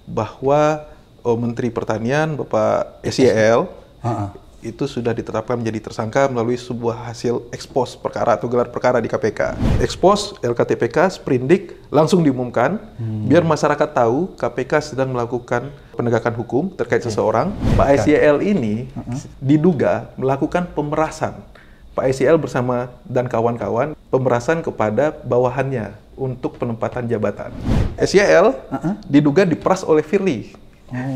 bahwa Menteri Pertanian Bapak SYL itu sudah ditetapkan menjadi tersangka melalui sebuah hasil ekspos perkara atau gelar perkara di KPK. Ekspos LKTPK Sprindik langsung diumumkan biar masyarakat tahu KPK sedang melakukan penegakan hukum terkait seseorang. Pak SYL ini diduga melakukan pemerasan. Pak SYL bersama dan kawan-kawan pemerasan kepada bawahannya untuk penempatan jabatan. SYL diduga diperas oleh Firly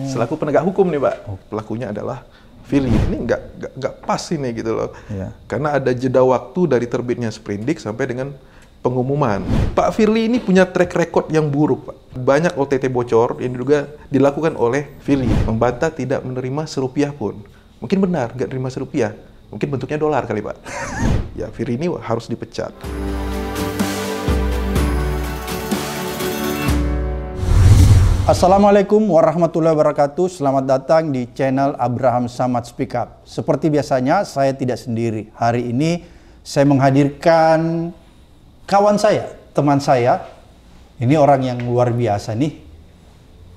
selaku penegak hukum nih Pak. Pelakunya adalah Firly. Ini nggak pas ini gitu loh. Karena ada jeda waktu dari terbitnya Sprindik sampai dengan pengumuman. Pak Firly ini punya track record yang buruk Pak. Banyak OTT bocor yang diduga dilakukan oleh Firly. Membantah tidak menerima serupiah pun. Mungkin benar nggak terima serupiah. Mungkin bentuknya dolar kali Pak. Ya Firly ini harus dipecat. Assalamualaikum warahmatullahi wabarakatuh. Selamat datang di channel Abraham Samad Speak Up. Seperti biasanya, saya tidak sendiri. Hari ini saya menghadirkan kawan saya, teman saya. Ini orang yang luar biasa nih,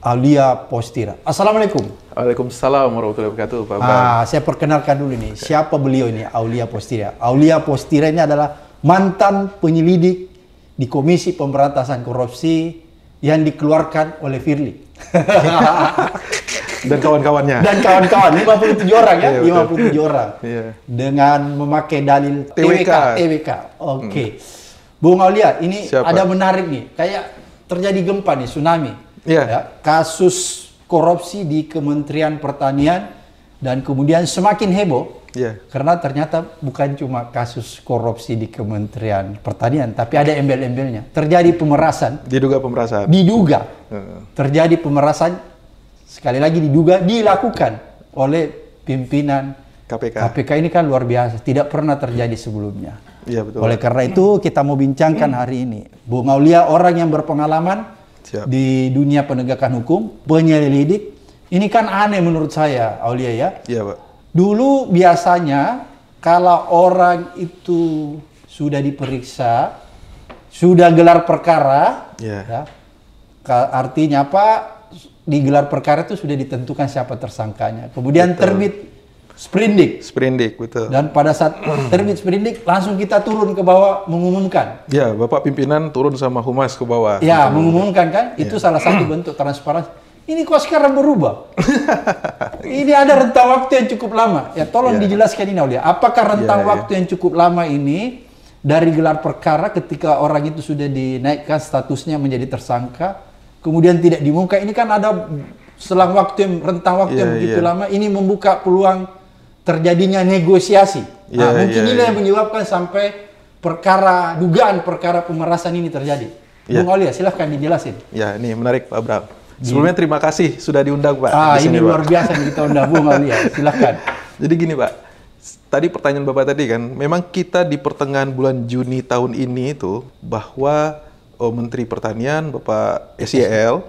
Aulia Postira. Assalamualaikum. Waalaikumsalam warahmatullahi wabarakatuh, Pak Bang. Saya perkenalkan dulu nih, siapa beliau ini, Aulia Postira. Aulia Postira ini adalah mantan penyelidik di Komisi Pemberantasan Korupsi yang dikeluarkan oleh Firly. Dan kawan-kawannya. Dan kawan-kawan, 57 orang ya, 57 orang. Dengan memakai dalil TWK. Oke. Bung Aulia, ini ada menarik nih. Kayak terjadi gempa nih, tsunami. Ya, kasus korupsi di Kementerian Pertanian dan kemudian semakin heboh. Karena ternyata bukan cuma kasus korupsi di Kementerian Pertanian, tapi ada embel-embelnya. Terjadi pemerasan. Diduga pemerasan. Diduga. Terjadi pemerasan, sekali lagi diduga, dilakukan oleh pimpinan KPK. KPK ini kan luar biasa, tidak pernah terjadi sebelumnya. Iya, betul. Oleh karena itu, kita mau bincangkan hari ini. Bung Aulia, orang yang berpengalaman di dunia penegakan hukum, penyelidik. Ini kan aneh menurut saya, Aulia ya. Iya, Pak. Dulu biasanya kalau orang itu sudah diperiksa, sudah gelar perkara, ya, artinya apa? Di gelar perkara itu sudah ditentukan siapa tersangkanya. Kemudian terbit Sprindik. Sprindik, betul. Dan pada saat terbit Sprindik, langsung kita turun ke bawah mengumumkan. Ya, Bapak pimpinan turun sama Humas ke bawah. Ya, mengumumkan kan? Itu salah satu bentuk transparansi. Ini kok sekarang berubah? Ini ada rentang waktu yang cukup lama. Ya, tolong dijelaskan ini, Aulia. Apakah rentang waktu yang cukup lama ini dari gelar perkara ketika orang itu sudah dinaikkan statusnya menjadi tersangka, kemudian tidak diumumkan? Ini kan ada selang waktu rentang waktu yang begitu lama. Ini membuka peluang terjadinya negosiasi. Mungkin ini yang menyebabkan sampai dugaan perkara pemerasan ini terjadi. Bung Aulia, silahkan dijelasin. Ya, ini menarik Pak Bram. Sebelumnya terima kasih sudah diundang Pak. Ini luar biasa nih kita undang Bung Aulia. Silakan. Jadi gini Pak, tadi pertanyaan Bapak tadi kan, memang kita di pertengahan bulan Juni tahun ini itu bahwa Menteri Pertanian Bapak SYL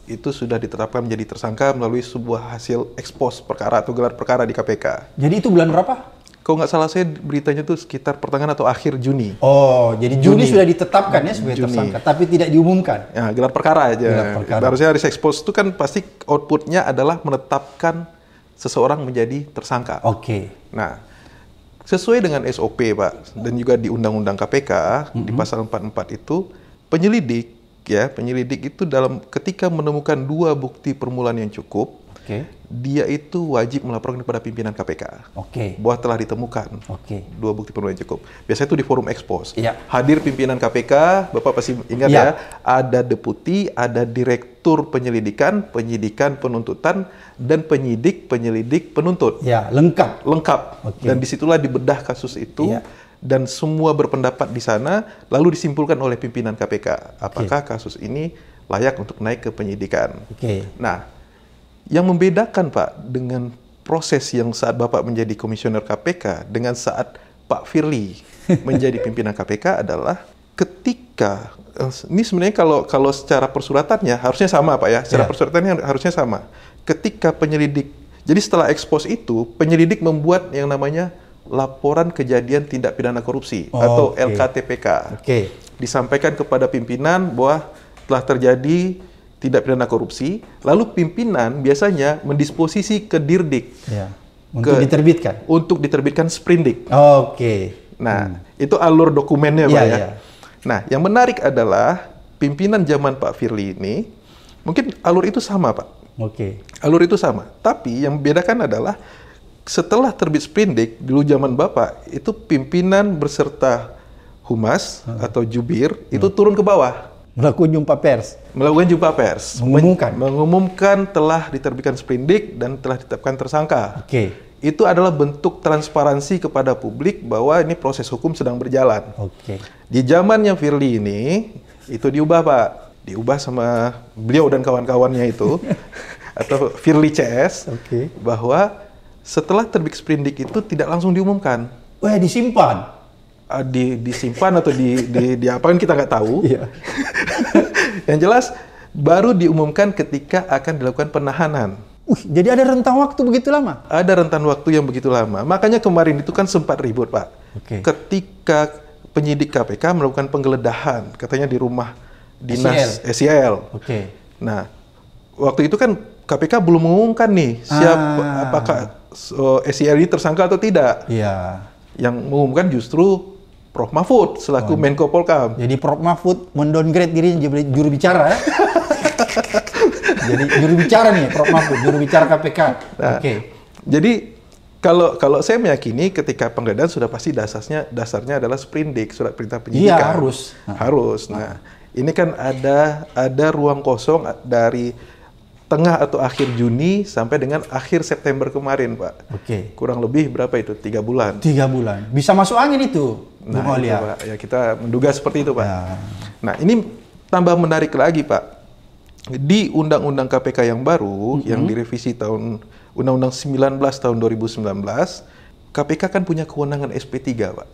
itu sudah ditetapkan menjadi tersangka melalui sebuah hasil ekspos perkara atau gelar perkara di KPK. Jadi itu bulan berapa? Kalau nggak salah saya beritanya tuh sekitar pertengahan atau akhir Juni. Oh, jadi Juni sudah ditetapkan ya sebagai tersangka, tapi tidak diumumkan. Ya, gelar perkara aja. Gelar perkara. Harusnya hasil ekspos itu kan pasti outputnya adalah menetapkan seseorang menjadi tersangka. Oke. Nah, sesuai dengan SOP Pak, dan juga di Undang-Undang KPK, di pasal 44 itu, penyelidik itu ketika menemukan 2 bukti permulaan yang cukup, dia itu wajib melaporkan kepada pimpinan KPK bahwa telah ditemukan 2 bukti permulaan yang cukup. Biasanya itu di forum ekspos. Hadir pimpinan KPK, Bapak pasti ingat ya, ada deputi, ada direktur penyelidikan, penyidikan, penuntutan, dan penyidik, penyelidik, penuntut. Ya, lengkap. Dan disitulah dibedah kasus itu. Dan semua berpendapat di sana, lalu disimpulkan oleh pimpinan KPK. Apakah kasus ini layak untuk naik ke penyidikan. Nah, yang membedakan Pak dengan proses yang saat Bapak menjadi komisioner KPK dengan saat Pak Firly menjadi pimpinan KPK adalah ketika ini sebenarnya kalau secara persuratannya harusnya sama Pak ya, secara persuratannya harusnya sama. Ketika penyelidik, jadi setelah ekspos itu penyelidik membuat yang namanya laporan kejadian tindak pidana korupsi atau LKTPK. Disampaikan kepada pimpinan bahwa telah terjadi tindak pidana korupsi, lalu pimpinan biasanya mendisposisi ke Dirdik. Ya. Untuk diterbitkan? Untuk diterbitkan sprindik. Oke. Nah, itu alur dokumennya Pak ya. Iya. Nah, yang menarik adalah pimpinan zaman Pak Firly ini, mungkin alur itu sama Pak. Oke. Alur itu sama. Tapi yang membedakan adalah setelah terbit sprindik, dulu zaman Bapak, itu pimpinan berserta humas atau jubir itu turun ke bawah. Melakukan jumpa pers. Melakukan jumpa pers. Mengumumkan telah diterbitkan sprindik dan telah ditetapkan tersangka. Oke. Itu adalah bentuk transparansi kepada publik bahwa ini proses hukum sedang berjalan. Oke. Di zamannya Firly ini, itu diubah Pak. Diubah sama beliau dan kawan-kawannya itu, atau Firly CS, bahwa setelah terbit sprindik itu tidak langsung diumumkan. Wah, disimpan? Disimpan atau diapakan kita nggak tahu. Iya. Yang jelas baru diumumkan ketika akan dilakukan penahanan. Jadi ada rentang waktu begitu lama? Ada rentan waktu yang begitu lama. Makanya kemarin itu kan sempat ribut Pak. Ketika penyidik KPK melakukan penggeledahan, katanya di rumah dinas SIL. Nah, waktu itu kan KPK belum mengumumkan nih apakah SIL ini tersangka atau tidak. Iya. Yang mengumumkan justru Prof. Mahfud selaku Menko Polkam. Jadi Prof. Mahfud mendowngrade dirinya jadi juru bicara ya? Jadi juru bicara nih Prof. Mahfud, juru bicara KPK. Nah, jadi kalau saya meyakini ketika penggeledahan sudah pasti dasarnya adalah sprindik, surat perintah penyidikan. Iya, harus. Harus. Nah, ini kan ada ruang kosong dari tengah atau akhir Juni sampai dengan akhir September kemarin, Pak. Kurang lebih berapa itu? 3 bulan. 3 bulan. Bisa masuk angin itu, Nah, itu, Pak. Ya, kita menduga seperti itu, Pak. Ya. Nah, ini tambah menarik lagi, Pak. Di Undang-Undang KPK yang baru, yang direvisi tahun Undang-Undang 19 tahun 2019, KPK kan punya kewenangan SP3, Pak.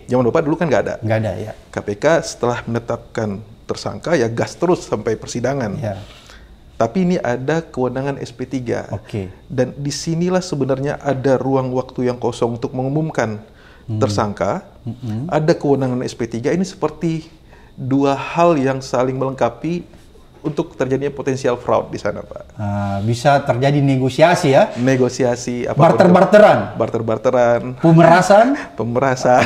Zaman Bapak dulu kan nggak ada. Nggak ada, ya. KPK setelah menetapkan tersangka, ya gas terus sampai persidangan. Ya. Tapi ini ada kewenangan SP3. Dan disinilah sebenarnya ada ruang waktu yang kosong untuk mengumumkan tersangka. Ada kewenangan SP3. Ini seperti dua hal yang saling melengkapi untuk terjadinya potensial fraud di sana, Pak. Bisa terjadi negosiasi ya? Negosiasi. Barter-barteran? Barter-barteran. Pemerasan? Pemerasan.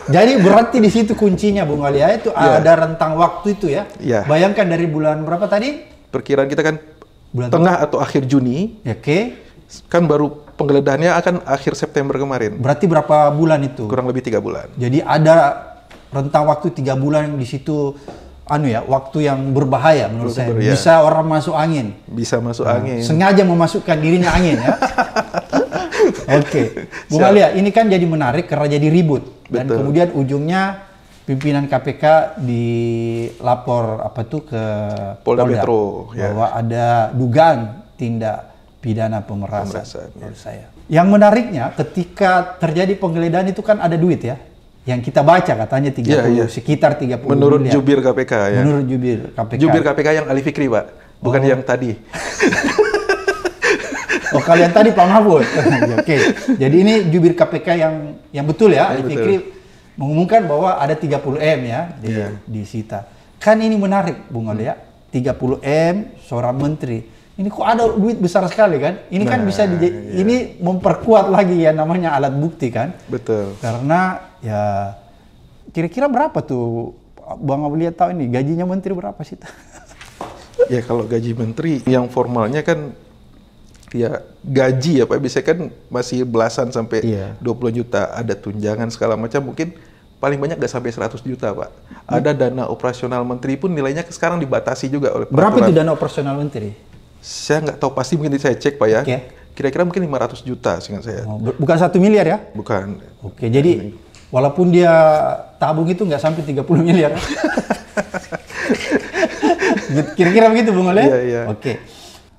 Jadi berarti di situ kuncinya, Bung Walia, itu ada rentang waktu itu ya? Bayangkan dari bulan berapa tadi? Perkiraan kita kan bulan tengah atau akhir Juni. Kan baru penggeledahannya akan akhir September kemarin. Berarti berapa bulan itu? Kurang lebih 3 bulan. Jadi ada rentang waktu 3 bulan di situ, waktu yang berbahaya menurut saya. Bisa orang masuk angin. Bisa masuk angin. Sengaja memasukkan dirinya angin ya. Bung Walia, ini kan jadi menarik karena jadi ribut. Dan kemudian ujungnya pimpinan KPK dilapor ke Polda Metro bahwa ada dugaan tindak pidana pemerasan. Menurut saya. Yang menariknya ketika terjadi penggeledahan itu kan ada duit ya. Yang kita baca katanya sekitar 30 menurut miliar. Jubir KPK ya. Menurut Jubir KPK. Jubir KPK yang Ali Fikri, Pak. Bukan yang tadi. Kalian tadi Pak Mahfud. Jadi ini Jubir KPK yang betul ya, Ali Fikri mengumumkan bahwa ada 30 M ya disita. Kan ini menarik, Bung Walia. 30 M seorang menteri. Ini kok ada duit besar sekali kan? Ini kan bisa ini memperkuat lagi ya namanya alat bukti kan? Betul. Karena ya kira-kira berapa tuh Bang Walia tahu ini gajinya menteri berapa sih? Ya kalau gaji menteri yang formalnya kan ya gaji ya Pak, biasanya kan masih belasan sampai 20 juta, ada tunjangan segala macam, mungkin paling banyak nggak sampai 100 juta Pak. Ada dana operasional menteri pun nilainya sekarang dibatasi juga oleh peraturan. Berapa itu dana operasional menteri? Saya nggak tahu pasti, mungkin saya cek Pak ya. Kira-kira mungkin 500 juta seingat saya. Bukan 1 miliar ya? Bukan. Jadi walaupun dia tabung itu nggak sampai 30 miliar. Kira-kira begitu Bung Walia? Iya.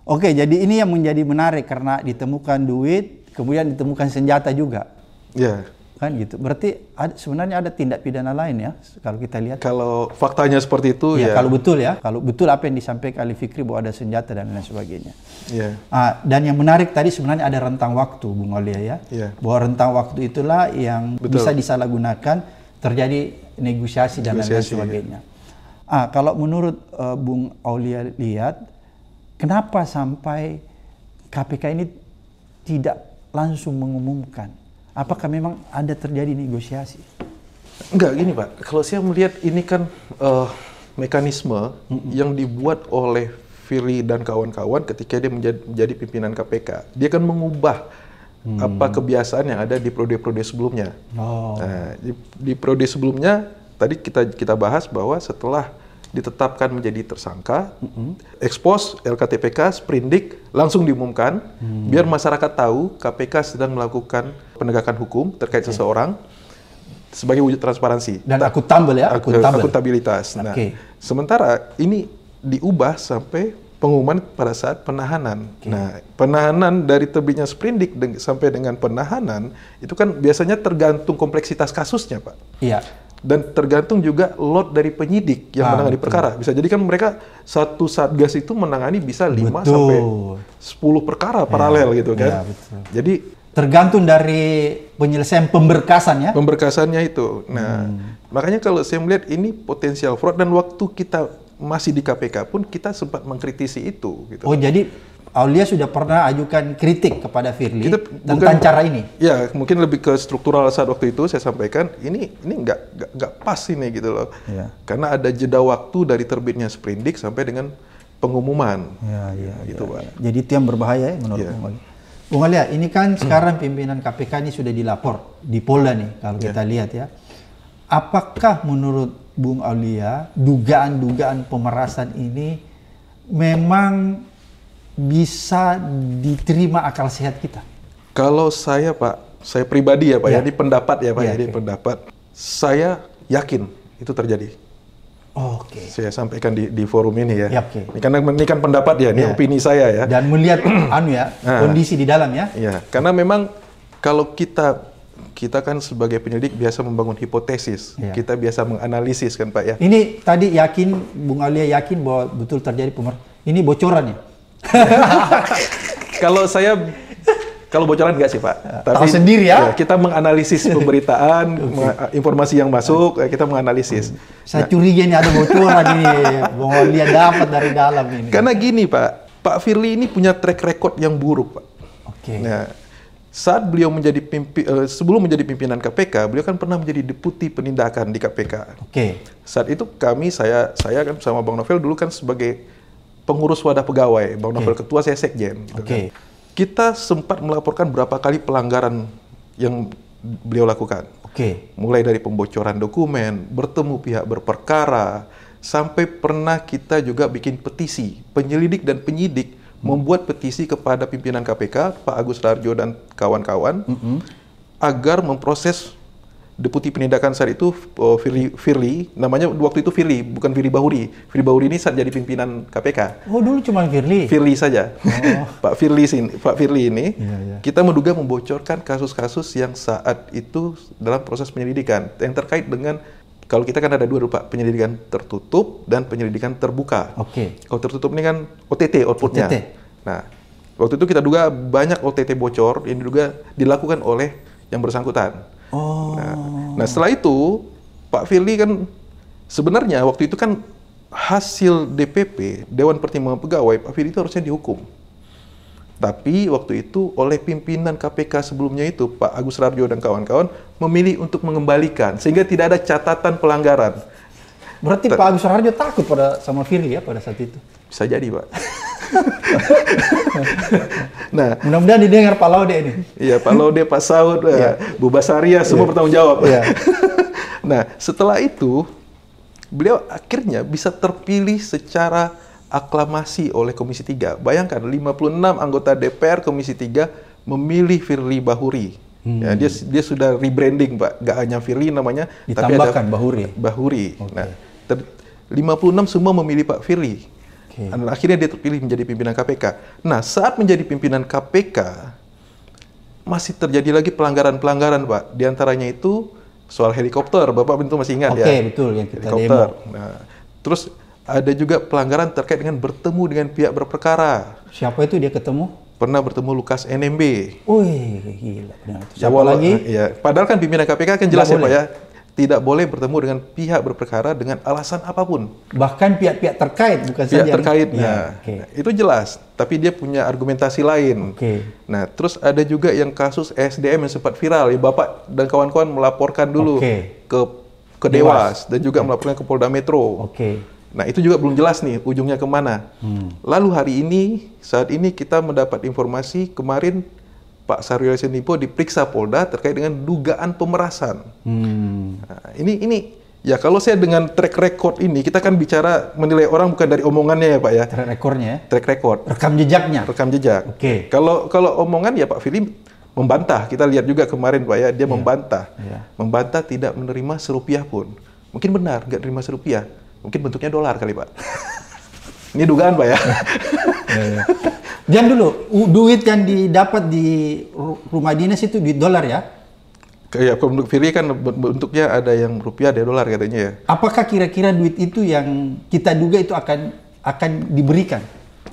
Oke, jadi ini yang menjadi menarik karena ditemukan duit, kemudian ditemukan senjata juga. Iya. Kan gitu. Berarti sebenarnya ada tindak pidana lain ya, kalau kita lihat. Kalau faktanya seperti itu ya. Kalau betul apa yang disampaikan Ali Fikri bahwa ada senjata dan lain sebagainya. Iya. Dan yang menarik tadi sebenarnya ada rentang waktu, Bung Walia ya. Bahwa rentang waktu itulah yang bisa disalahgunakan, terjadi negosiasi dan lain sebagainya. Kalau menurut Bung Aulia lihat, kenapa sampai KPK ini tidak langsung mengumumkan? Apakah memang ada terjadi negosiasi? Enggak, gini Pak. Kalau saya melihat ini kan mekanisme yang dibuat oleh Firly dan kawan-kawan ketika dia menjadi pimpinan KPK. Dia kan mengubah apa kebiasaan yang ada di periode-periode sebelumnya. Nah, di periode sebelumnya tadi kita bahas bahwa setelah ditetapkan menjadi tersangka, ekspos LKTPK, sprindik langsung diumumkan, biar masyarakat tahu KPK sedang melakukan penegakan hukum terkait seseorang sebagai wujud transparansi dan akuntabel ya, akuntabilitas. Nah, sementara ini diubah sampai pengumuman pada saat penahanan. Nah, penahanan dari terbitnya sprindik sampai dengan penahanan itu kan biasanya tergantung kompleksitas kasusnya, Pak. Iya. Dan tergantung juga load dari penyidik yang menangani perkara. Bisa jadi kan mereka satu satgas itu menangani bisa 5 sampai 10 perkara paralel gitu kan. Jadi tergantung dari penyelesaian pemberkasan ya. Pemberkasannya itu. Nah, makanya kalau saya melihat ini potensial fraud, dan waktu kita masih di KPK pun kita sempat mengkritisi itu gitu. Oh, jadi Aulia sudah pernah ajukan kritik kepada Firly tentang cara ini? Ya, mungkin lebih ke struktural saat waktu itu saya sampaikan, ini nggak pas ini gitu loh. Ya. Karena ada jeda waktu dari terbitnya sprindik sampai dengan pengumuman. Gitu, Pak. Jadi itu yang berbahaya ya menurut Bung Aulia. Bung Aulia, ini kan sekarang pimpinan KPK ini sudah dilapor di Polda nih kalau kita lihat ya. Apakah menurut Bung Aulia dugaan-dugaan pemerasan ini memang bisa diterima akal sehat kita? Kalau saya, Pak, saya pribadi ya, Pak, ini pendapat ya, Pak, ini pendapat. Saya yakin itu terjadi. Saya sampaikan di forum ini ya. Karena ini kan pendapat ya, ini opini saya ya. Dan melihat kondisi di dalam ya. Iya, karena memang kalau kita kan sebagai penyelidik biasa membangun hipotesis, kita biasa menganalisis kan, Pak ya. Ini tadi yakin, Bung Aulia yakin bahwa betul terjadi ini bocoran ya? Kalau bocoran enggak sih, Pak. Tapi tahu sendiri ya. Kita menganalisis pemberitaan, informasi yang masuk, kita menganalisis. Saya curiga ini ada bocoran ini, Bung Aulia dapat dari dalam ini. Karena gini, Pak Firly ini punya track record yang buruk, Pak. Nah, saat beliau sebelum menjadi pimpinan KPK, beliau kan pernah menjadi deputi penindakan di KPK. Saat itu saya kan sama Bang Novel dulu kan sebagai pengurus wadah pegawai, Bang Novel ketua, saya sekjen. Gitu kan. Kita sempat melaporkan berapa kali pelanggaran yang beliau lakukan. Mulai dari pembocoran dokumen, bertemu pihak berperkara, sampai pernah kita juga bikin petisi. Penyelidik dan penyidik membuat petisi kepada pimpinan KPK, Pak Agus Raharjo dan kawan-kawan, agar memproses deputi penindakan saat itu Firly, namanya waktu itu Firly, bukan Firly Bahuri. Firly Bahuri ini saat jadi pimpinan KPK. Oh, dulu cuma Firly? Firly saja. Pak Firly ini, kita menduga membocorkan kasus-kasus yang saat itu dalam proses penyelidikan, yang terkait dengan, kalau kita kan ada dua, Pak, penyelidikan tertutup dan penyelidikan terbuka. Kalau tertutup ini kan OTT, outputnya. Nah, waktu itu kita duga banyak OTT bocor yang diduga dilakukan oleh yang bersangkutan. Nah, setelah itu Pak Firly kan sebenarnya waktu itu kan hasil DPP, Dewan Pertimbangan Pegawai, Pak Firly itu harusnya dihukum. Tapi waktu itu oleh pimpinan KPK sebelumnya itu, Pak Agus Raharjo dan kawan-kawan, memilih untuk mengembalikan sehingga tidak ada catatan pelanggaran. Berarti Pak Agus Raharjo takut sama Firly ya pada saat itu? Bisa jadi, Pak. Nah, mudah-mudahan didengar Pak Laude ini. Iya, Pak Laude, Pak Saud, Bu Basaria, semua bertanggung jawab. Nah, setelah itu beliau akhirnya bisa terpilih secara aklamasi oleh Komisi 3. Bayangkan 56 anggota DPR Komisi 3 memilih Firly Bahuri. Ya, dia sudah rebranding, Pak. Gak hanya Firly namanya, ditambahkan tapi ada Bahuri. Nah, 56 semua memilih Pak Firly. Dan akhirnya dia terpilih menjadi pimpinan KPK. Nah, saat menjadi pimpinan KPK, masih terjadi lagi pelanggaran-pelanggaran, Pak. Di antaranya itu soal helikopter. Bapak tentu masih ingat ya? Betul, yang kita helikopter. demo. Nah, terus ada juga pelanggaran terkait dengan bertemu dengan pihak berperkara. Siapa itu dia ketemu? Pernah bertemu Lukas NMB. Wih, gila. Siapa lagi? Ya, padahal kan pimpinan KPK kan jelas ya, Pak ya. tidak boleh bertemu dengan pihak berperkara dengan alasan apapun. Bahkan pihak-pihak terkait, bukan saja Pihak terkait, ya, itu jelas. Tapi dia punya argumentasi lain. Nah, terus ada juga yang kasus SDM yang sempat viral. Ya, Bapak dan kawan-kawan melaporkan dulu ke Dewas dan juga melaporkan ke Polda Metro. Nah, itu juga belum jelas nih ujungnya kemana. Lalu hari ini, saat ini kita mendapat informasi kemarin Pak Syahrul Yassin Limpo diperiksa Polda terkait dengan dugaan pemerasan. Nah, ini ya kalau saya dengan track record ini, kita kan bicara menilai orang bukan dari omongannya ya Pak ya. Track recordnya ya? Track record. Rekam jejaknya? Rekam jejak. Kalau omongan ya Pak Firly membantah. Kita lihat juga kemarin Pak ya, dia membantah. Membantah tidak menerima serupiah pun. Mungkin benar, nggak terima serupiah. Mungkin bentuknya dolar kali Pak. Ini dugaan Pak ya. Jangan dulu, duit yang didapat di rumah dinas itu duit dolar ya? Kayak menurut Firly kan bentuknya ada yang rupiah, ada dolar katanya ya. Apakah kira-kira duit itu yang kita duga itu akan diberikan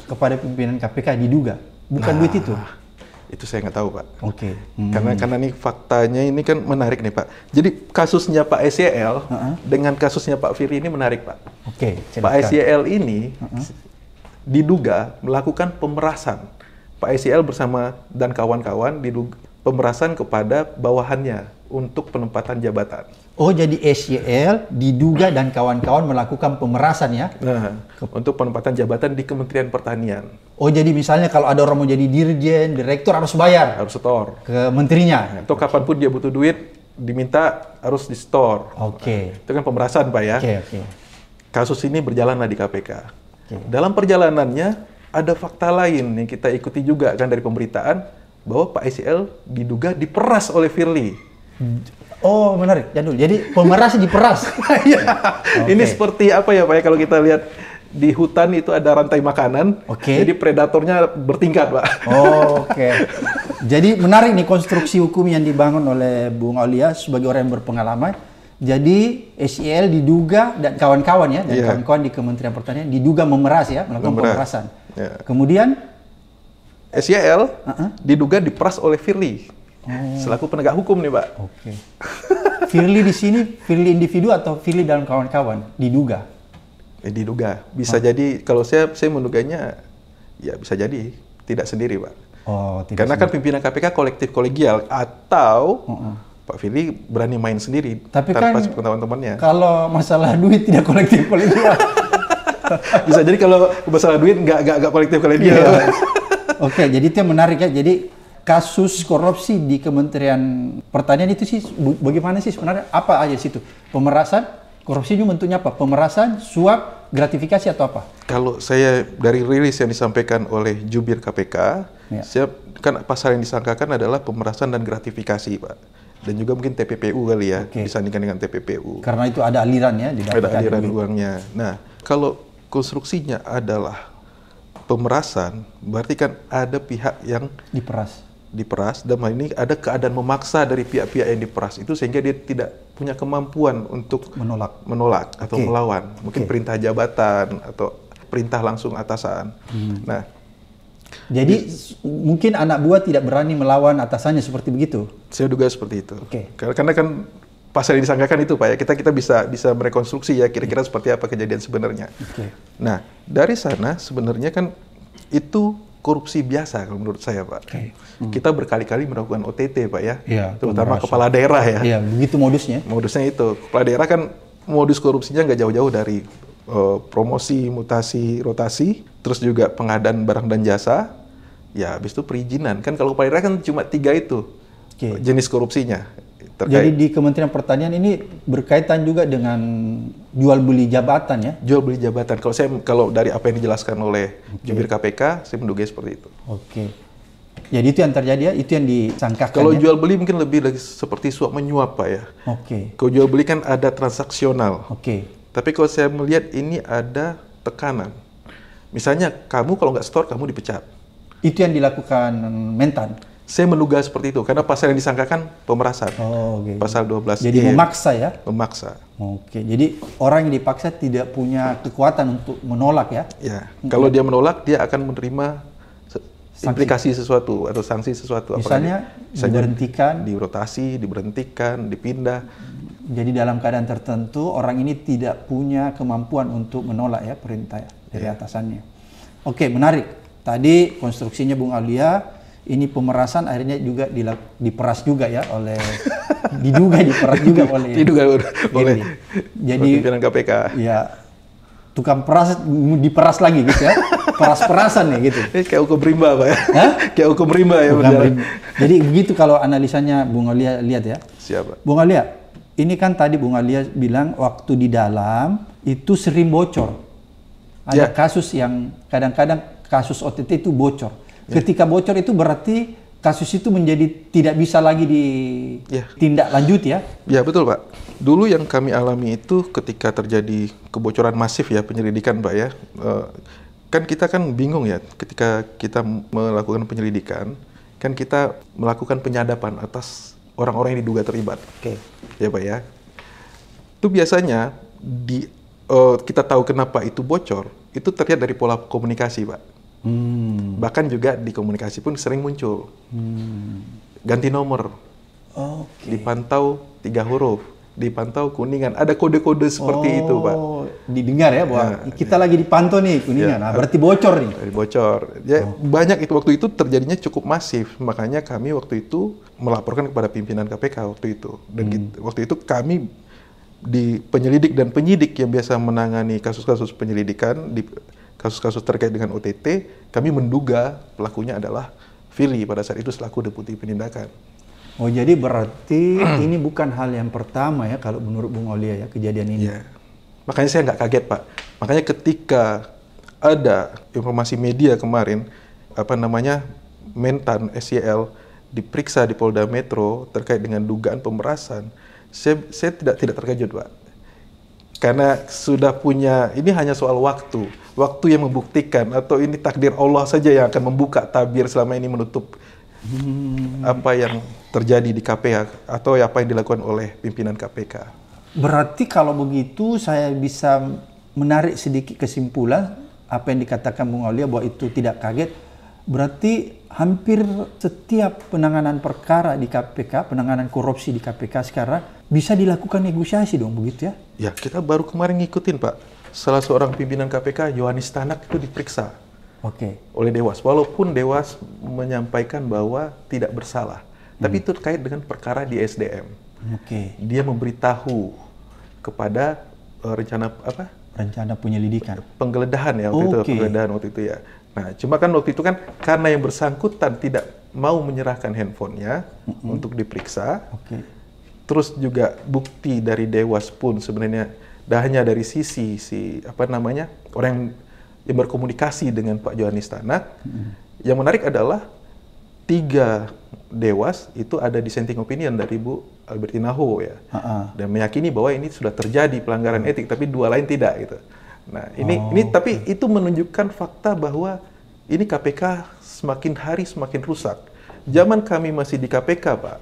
kepada pimpinan KPK, diduga? Bukan duit itu? Itu saya nggak tahu Pak. Karena ini faktanya ini kan menarik nih Pak. Jadi kasusnya Pak SYL dengan kasusnya Pak Firly ini menarik Pak. Pak SYL ini diduga melakukan pemerasan. Pak SYL bersama dan kawan-kawan diduga pemerasan kepada bawahannya untuk penempatan jabatan. Oh, jadi SYL diduga dan kawan-kawan melakukan pemerasan ya? Untuk penempatan jabatan di Kementerian Pertanian. Oh, jadi misalnya kalau ada orang mau jadi dirjen, direktur harus bayar? Harus setor. Ke menterinya? Atau kapanpun dia butuh duit, diminta harus di-store. Itu kan pemerasan Pak ya. Kasus ini berjalanlah di KPK. Dalam perjalanannya ada fakta lain yang kita ikuti juga kan dari pemberitaan bahwa Pak SYL diduga diperas oleh Firly. Oh menarik, Jadul. Jadi pemeras diperas. Ini seperti apa ya Pak ya, kalau kita lihat di hutan itu ada rantai makanan. Jadi predatornya bertingkat Pak. Jadi menarik nih konstruksi hukum yang dibangun oleh Bung Aulia sebagai orang yang berpengalaman. Jadi SYL diduga dan kawan-kawan ya, dan kawan-kawan di Kementerian Pertanian diduga memeras ya, melakukan pemerasan. Kemudian SYL diduga diperas oleh Firly selaku penegak hukum nih Pak. Firly di sini, Firly individu atau Firly dan kawan-kawan diduga? Diduga. Bisa jadi kalau saya menduganya ya bisa jadi tidak sendiri Pak. Karena kan pimpinan KPK kolektif kolegial atau Pak Firly berani main sendiri tanpa sepengetahuan temannya. Kalau masalah duit tidak kolektif kolegial. Bisa jadi kalau masalah duit nggak kolektif kolegial. Jadi itu yang menarik ya. Jadi kasus korupsi di Kementerian Pertanian itu sih bagaimana sih sebenarnya? Apa aja situ? Pemerasan, korupsinya bentuknya apa? Pemerasan, suap, gratifikasi atau apa? Kalau saya dari rilis yang disampaikan oleh jubir KPK, kan pasal yang disangkakan adalah pemerasan dan gratifikasi Pak. Dan juga mungkin TPPU kali ya, disandingkan dengan TPPU. Karena itu ada alirannya. Ada aliran uangnya. Nah, kalau konstruksinya adalah pemerasan, berarti kan ada pihak yang diperas, dan ini ada keadaan memaksa dari pihak-pihak yang diperas itu sehingga dia tidak punya kemampuan untuk menolak atau melawan. Mungkin perintah jabatan atau perintah langsung atasan. Nah, jadi mungkin anak buah tidak berani melawan atasannya seperti begitu? Saya duga seperti itu. Karena kan pasal yang disangkakan itu Pak ya, kita bisa merekonstruksi ya kira-kira seperti apa kejadian sebenarnya. Nah, dari sana sebenarnya kan itu korupsi biasa kalau menurut saya Pak. Kita berkali-kali melakukan OTT Pak ya, terutama kepala daerah ya. Begitu modusnya. Modusnya itu, kepala daerah kan modus korupsinya nggak jauh-jauh dari promosi, mutasi, rotasi, terus juga pengadaan barang dan jasa, ya habis itu perizinan. Kan kalau kepala daerah kan cuma 3 itu jenis korupsinya. Jadi di Kementerian Pertanian ini berkaitan juga dengan jual beli jabatan ya? Jual beli jabatan. Kalau dari apa yang dijelaskan oleh jubir KPK, saya menduga seperti itu. Jadi itu yang terjadi ya, itu yang disangkakan. Kalau jual beli mungkin lebih lagi seperti suap menyuap Pak ya. Kalau jual beli kan ada transaksional. Tapi kalau saya melihat ini ada tekanan. Misalnya kamu kalau nggak store kamu dipecat. Itu yang dilakukan Mentan? Saya menduga seperti itu, karena pasal yang disangkakan pemerasan. Pasal 12. Jadi memaksa ya? Memaksa. Jadi orang yang dipaksa tidak punya kekuatan untuk menolak ya? Kalau dia menolak, dia akan menerima implikasi sesuatu atau sanksi sesuatu. Misalnya diberhentikan? Dirotasi, diberhentikan, dipindah. Jadi dalam keadaan tertentu orang ini tidak punya kemampuan untuk menolak ya perintah dari atasannya. Oke, menarik. Tadi konstruksinya Bung Aulia, ini pemerasan akhirnya juga diperas juga ya oleh diperas juga oleh jadi pimpinan KPK. Ya, tukang peras diperas lagi gitu ya. Peras-perasan nih gitu. Kayak hukum rimba Pak ya. Kayak hukum rimba ya. Jadi begitu kalau analisanya Bung Aulia lihat ya. Siapa? Bung Aulia, ini kan tadi Bung Aulia bilang waktu di dalam itu sering bocor. Ada kasus yang kadang-kadang kasus OTT itu bocor. Ketika bocor itu berarti kasus itu menjadi tidak bisa lagi ditindaklanjuti ya? Ya betul Pak. Dulu yang kami alami itu ketika terjadi kebocoran masif ya penyelidikan Pak ya. Kan kita kan bingung ya ketika kita melakukan penyelidikan, kan kita melakukan penyadapan atas orang-orang yang diduga terlibat. Oke. Ya Pak ya. Itu biasanya kita tahu kenapa itu bocor, itu terlihat dari pola komunikasi Pak. Bahkan juga di komunikasi pun sering muncul. Ganti nomor. Dipantau 3 huruf. Dipantau Kuningan. Ada kode-kode seperti itu Pak. Didengar ya bahwa kita lagi dipantau nih Kuningan. Nah, berarti bocor nih. Bocor. Ya, banyak itu waktu itu terjadinya cukup masif. Makanya kami waktu itu melaporkan kepada pimpinan KPK waktu itu. Dan waktu itu kami di penyelidik dan penyidik yang biasa menangani kasus-kasus penyelidikan di kasus-kasus terkait dengan OTT, kami menduga pelakunya adalah Firly pada saat itu selaku Deputi Penindakan. Oh, jadi berarti ini bukan hal yang pertama ya kalau menurut Bung Aulia ya kejadian ini. Ya. Makanya saya nggak kaget Pak. Makanya ketika ada informasi media kemarin, Mentan SYL diperiksa di Polda Metro terkait dengan dugaan pemerasan, saya tidak terkejut Pak. Karena sudah punya, ini hanya soal waktu yang membuktikan, atau ini takdir Allah saja yang akan membuka tabir selama ini menutup apa yang terjadi di KPK atau apa yang dilakukan oleh pimpinan KPK. Berarti kalau begitu saya bisa menarik sedikit kesimpulan apa yang dikatakan Bung Aulia bahwa itu tidak kaget. Berarti hampir setiap penanganan perkara di KPK, penanganan korupsi di KPK sekarang bisa dilakukan negosiasi dong, begitu ya? Ya, kita baru kemarin ngikutin Pak. Salah seorang pimpinan KPK, Yohanis Tanak, itu diperiksa oleh Dewas. Walaupun Dewas menyampaikan bahwa tidak bersalah. Tapi itu terkait dengan perkara di SDM. Dia memberitahu kepada rencana penyelidikan. Penggeledahan ya waktu itu, penggeledahan waktu itu ya. Nah, cuma kan waktu itu kan karena yang bersangkutan tidak mau menyerahkan handphonenya untuk diperiksa. Terus juga bukti dari Dewas pun sebenarnya hanya dari sisi orang yang berkomunikasi dengan Pak Yohanis Tanak. Yang menarik adalah 3 Dewas itu ada dissenting opinion dari Bu Albertina Ho ya, dan meyakini bahwa ini sudah terjadi pelanggaran etik, tapi 2 lain tidak gitu. Nah ini tapi itu menunjukkan fakta bahwa ini KPK semakin hari semakin rusak. Zaman kami masih di KPK Pak,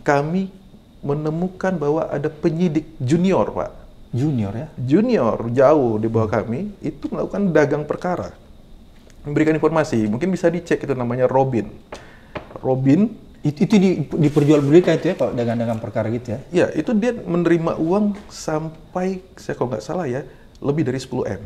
kami menemukan bahwa ada penyidik junior Pak. Junior ya? Junior jauh di bawah kami itu melakukan dagang perkara, memberikan informasi. Mungkin bisa dicek, itu namanya Robin. Itu diperjualbelikan itu ya kalau dagang-dagang perkara gitu ya? Ya, itu dia menerima uang sampai, saya kalau nggak salah ya, lebih dari 10 M.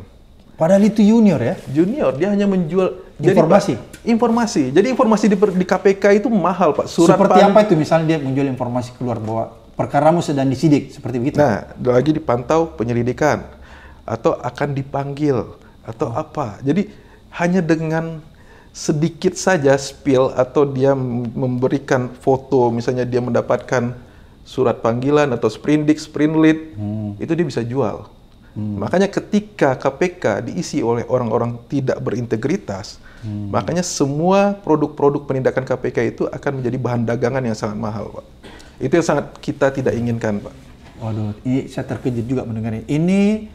Padahal itu junior ya? Junior, dia hanya menjual informasi. Informasi. Jadi informasi di KPK itu mahal Pak. Seperti apa itu? Misalnya dia menjual informasi keluar bahwa perkaramu sedang disidik, seperti begitu? Nah, lagi dipantau penyelidikan atau akan dipanggil atau apa. Jadi hanya dengan sedikit saja spill atau dia memberikan foto, misalnya dia mendapatkan surat panggilan atau sprindik, sprintlead, itu dia bisa jual. Makanya ketika KPK diisi oleh orang-orang tidak berintegritas, makanya semua produk-produk penindakan KPK itu akan menjadi bahan dagangan yang sangat mahal, Pak. Itu yang sangat kita tidak inginkan, Pak. Waduh, ini saya terkejut juga mendengarnya. Ini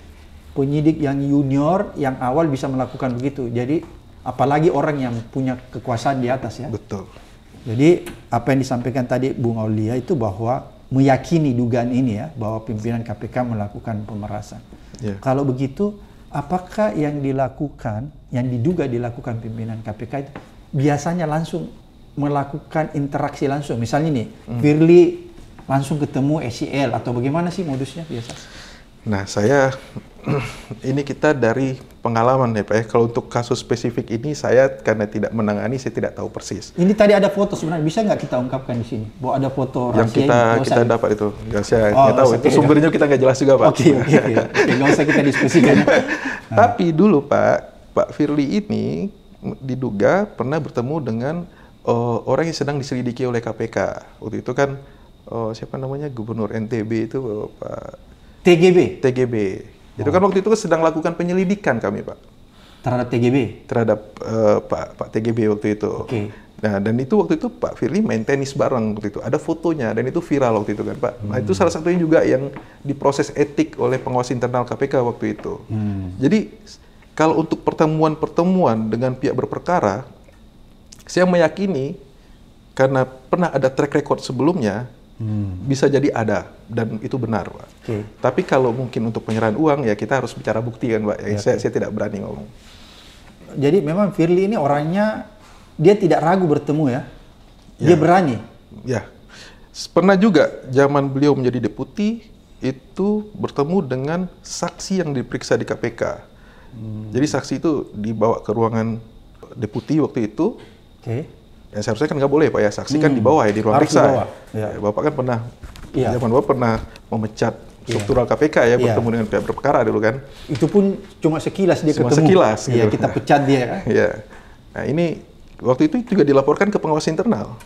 penyidik yang junior, yang awal bisa melakukan begitu. Jadi, apalagi orang yang punya kekuasaan di atas ya. Betul. Jadi, apa yang disampaikan tadi Bung Aulia itu bahwa meyakini dugaan ini ya, bahwa pimpinan KPK melakukan pemerasan. Yeah. Kalau begitu, apakah yang dilakukan, yang diduga dilakukan pimpinan KPK itu biasanya langsung melakukan interaksi langsung? Misalnya nih, Firly langsung ketemu SEL atau bagaimana sih modusnya biasa? Nah, ini kita dari pengalaman ya Pak ya. Kalau untuk kasus spesifik ini saya karena tidak menangani, saya tidak tahu persis. Ini tadi ada foto sebenarnya, bisa nggak kita ungkapkan di sini? Bahwa ada foto yang kita dapat itu. Nggak saya nggak tahu, itu sumbernya kita nggak jelas juga Pak. Oke, nggak usah kita diskusikan. Tapi dulu Pak Firly ini diduga pernah bertemu dengan orang yang sedang diselidiki oleh KPK. Waktu itu kan siapa namanya, Gubernur NTB itu Pak TGB. Itu kan waktu itu sedang lakukan penyelidikan kami Pak. Terhadap TGB? Terhadap Pak TGB waktu itu. Oke. Nah, dan waktu itu Pak Firly main tenis bareng waktu itu. Ada fotonya dan itu viral waktu itu kan Pak. Nah, itu salah satunya juga yang diproses etik oleh pengawas internal KPK waktu itu. Jadi kalau untuk pertemuan-pertemuan dengan pihak berperkara, saya meyakini karena pernah ada track record sebelumnya, bisa jadi ada dan itu benar Pak. Tapi kalau mungkin untuk penyerahan uang ya kita harus bicara bukti kan Pak. Saya tidak berani ngomong. Jadi memang Firly ini orangnya dia tidak ragu bertemu ya. Dia berani. Ya. Pernah juga zaman beliau menjadi deputi itu bertemu dengan saksi yang diperiksa di KPK. Jadi saksi itu dibawa ke ruangan deputi waktu itu. Ya seharusnya kan nggak boleh Pak ya, saksi kan di bawah ya, di ruang periksa. Ya. Bapak kan pernah, zaman Bapak pernah memecat struktural KPK ya, bertemu dengan pihak berperkara dulu kan. Itu pun cuma sekilas dia ketemu. Sekilas. Iya, kita pecat dia. Iya. Nah ini, waktu itu juga dilaporkan ke pengawas internal.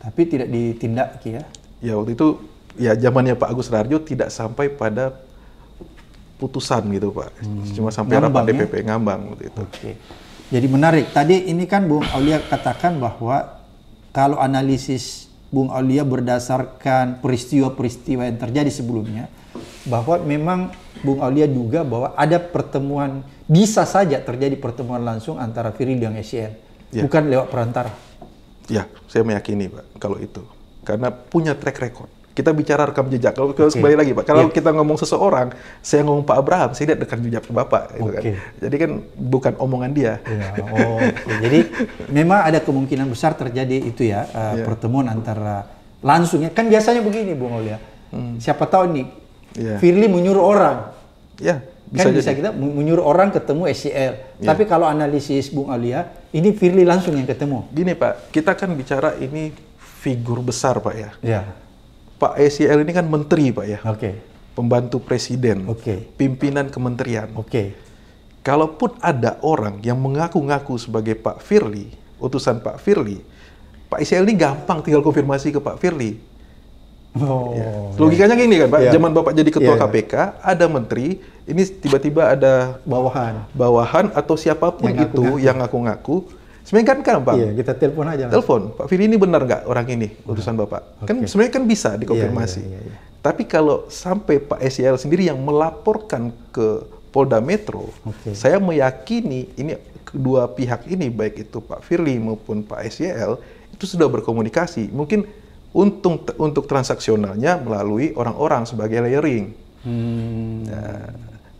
Tapi tidak ditindak ya? Ya waktu itu, ya zamannya Pak Agus Raharjo tidak sampai pada putusan gitu Pak. Cuma sampai rapat DPP ngambang waktu itu. Jadi menarik, tadi ini kan Bung Aulia katakan bahwa kalau analisis Bung Aulia berdasarkan peristiwa-peristiwa yang terjadi sebelumnya, bahwa memang Bung Aulia duga bahwa ada pertemuan, bisa saja terjadi pertemuan langsung antara Firly dan SEL, bukan lewat perantara. Ya, saya meyakini Pak, kalau itu. Karena punya track record. Kita bicara rekam jejak. Kalau kembali lagi Pak, kalau kita ngomong seseorang, saya ngomong Pak Abraham, saya lihat rekam jejak Bapak. Gitu kan. Jadi kan bukan omongan dia. Jadi memang ada kemungkinan besar terjadi itu ya, pertemuan antara langsung ya. Kan biasanya begini Bung Aulia, siapa tahu nih, Firly menyuruh orang. Bisa kita menyuruh orang ketemu SEL. Tapi kalau analisis Bung Aulia, ini Firly langsung yang ketemu. Gini Pak, kita kan bicara ini figur besar Pak ya. Pak SEL ini kan menteri Pak ya, pembantu presiden, pimpinan kementerian. Kalaupun ada orang yang mengaku-ngaku sebagai Pak Firly, utusan Pak Firly, Pak SEL ini gampang tinggal konfirmasi ke Pak Firly. Logikanya gini kan Pak, zaman Bapak jadi ketua KPK, ada menteri, ini tiba-tiba ada bawahan atau siapapun yang ngaku-ngaku. Sebenarnya kan gampang. Kita telepon aja. Telepon, Pak Firly ini benar nggak orang ini utusan Bapak? Kan sebenarnya kan bisa dikonfirmasi. Tapi kalau sampai Pak SEL sendiri yang melaporkan ke Polda Metro, saya meyakini ini kedua pihak ini, baik itu Pak Firly maupun Pak SEL, itu sudah berkomunikasi. Mungkin untuk transaksionalnya melalui orang-orang sebagai layering.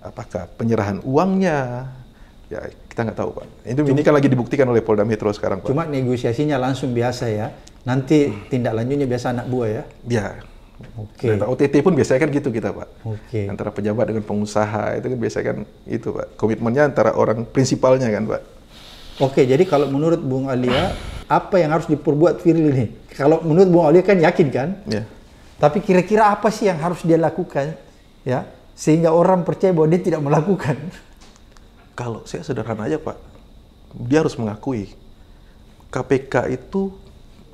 Apakah penyerahan uangnya? Ya, kita nggak tahu Pak. Ini kan lagi dibuktikan oleh Polda Metro sekarang Pak. Cuma negosiasinya langsung biasa ya. Nanti tindak lanjutnya biasa anak buah ya? Ya. Dan OTT pun biasanya kan gitu kita Pak. Antara pejabat dengan pengusaha itu kan biasanya kan itu Pak. Komitmennya antara orang prinsipalnya kan Pak. Jadi kalau menurut Bung Aulia, apa yang harus diperbuat Firly nih? Kalau menurut Bung Aulia kan yakin kan? Tapi kira-kira apa sih yang harus dia lakukan ya? Sehingga orang percaya bahwa dia tidak melakukan. Kalau saya sederhana aja Pak, dia harus mengakui KPK itu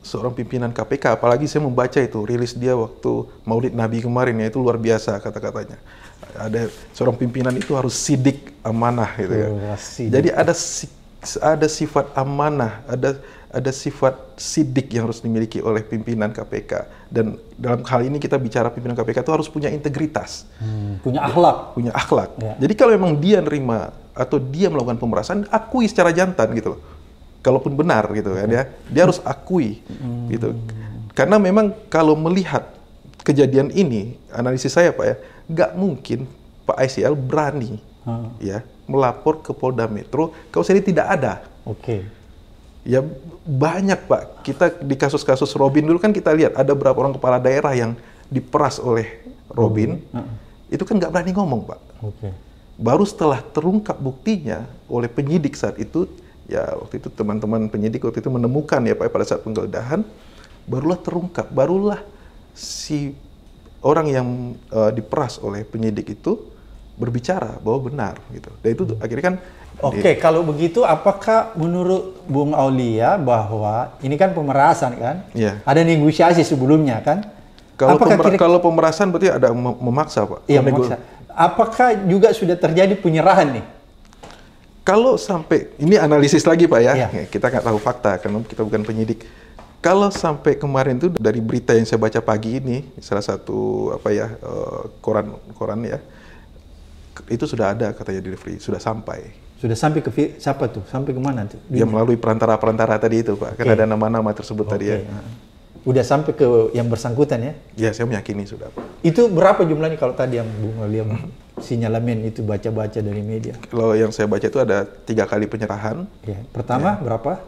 seorang pimpinan KPK, apalagi saya membaca itu rilis dia waktu Maulid Nabi kemarin ya, itu luar biasa kata-katanya. Ada seorang pimpinan itu harus sidik amanah gitu ya. Jadi ada sifat amanah, ada sifat sidik yang harus dimiliki oleh pimpinan KPK. Dan dalam hal ini kita bicara pimpinan KPK itu harus punya integritas. Punya akhlak. Punya akhlak. Jadi kalau memang dia nerima atau dia melakukan pemerasan, akui secara jantan gitu loh. Kalaupun benar gitu kan ya, dia harus akui gitu. Karena memang kalau melihat kejadian ini, analisis saya Pak ya, nggak mungkin Pak SEL berani ya melapor ke Polda Metro kalau saya tidak ada. Ya banyak Pak. Kita di kasus-kasus Robin dulu kan kita lihat ada berapa orang kepala daerah yang diperas oleh Robin. Itu kan nggak berani ngomong Pak. Baru setelah terungkap buktinya oleh penyidik saat itu, ya waktu itu teman-teman penyidik waktu itu menemukan ya Pak pada saat penggeledahan, barulah terungkap, barulah si orang yang diperas oleh penyidik itu berbicara bahwa benar gitu. Dan itu akhirnya kan Oke, kalau begitu apakah menurut Bung Aulia bahwa ini kan pemerasan kan? Iya. Ada negosiasi sebelumnya kan? Kalau pemerasan berarti ada memaksa Pak? Iya, memaksa. Apakah juga sudah terjadi penyerahan nih? Kalau sampai, ini analisis lagi Pak ya, Iya. Kita nggak tahu fakta karena kita bukan penyidik. Kalau sampai kemarin itu dari berita yang saya baca pagi ini, salah satu koran ya, itu sudah ada katanya delivery, sudah sampai. Sudah sampai ke siapa tuh? Sampai kemana tuh? Ya melalui perantara-perantara tadi itu Pak, kan ada nama-nama tersebut tadi ya. Udah sampai ke yang bersangkutan ya? Ya saya meyakini sudah Pak. Itu berapa jumlahnya kalau tadi yang Bung Aulia sinyalemen itu baca-baca dari media? Kalau yang saya baca itu ada 3 kali penyerahan. Ya. Pertama berapa?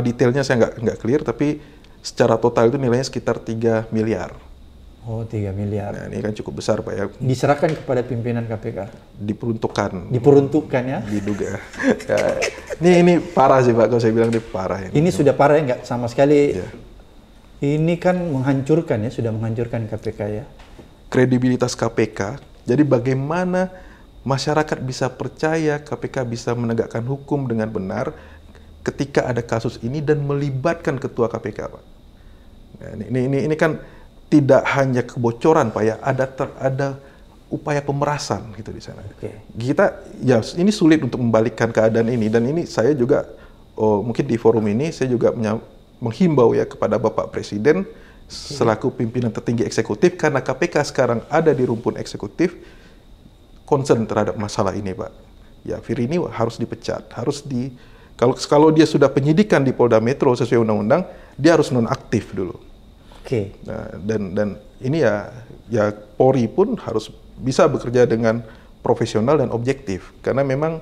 Detailnya saya nggak clear, tapi secara total itu nilainya sekitar 3 miliar. Oh, 3 miliar. Nah, ini kan cukup besar Pak ya. Diserahkan kepada pimpinan KPK? Diperuntukkan ya? Diduga. Ya, ini parah sih Pak, kalau saya bilang ini parah. Ini sudah parah ya, nggak sama sekali. Ya. Ini kan menghancurkan ya, sudah menghancurkan KPK ya. Kredibilitas KPK, jadi bagaimana masyarakat bisa percaya KPK bisa menegakkan hukum dengan benar ketika ada kasus ini dan melibatkan ketua KPK Pak. Nah, ini kan tidak hanya kebocoran Pak ya, ada upaya pemerasan gitu di sana. Kita ya ini sulit untuk membalikkan keadaan ini, dan ini saya juga mungkin di forum ini saya juga menghimbau ya kepada Bapak Presiden selaku pimpinan tertinggi eksekutif, karena KPK sekarang ada di rumpun eksekutif, concern terhadap masalah ini Pak. Ya Firly harus dipecat, kalau dia sudah penyidikan di Polda Metro sesuai undang-undang, dia harus nonaktif dulu. Nah, dan ini ya Polri pun harus bisa bekerja dengan profesional dan objektif, karena memang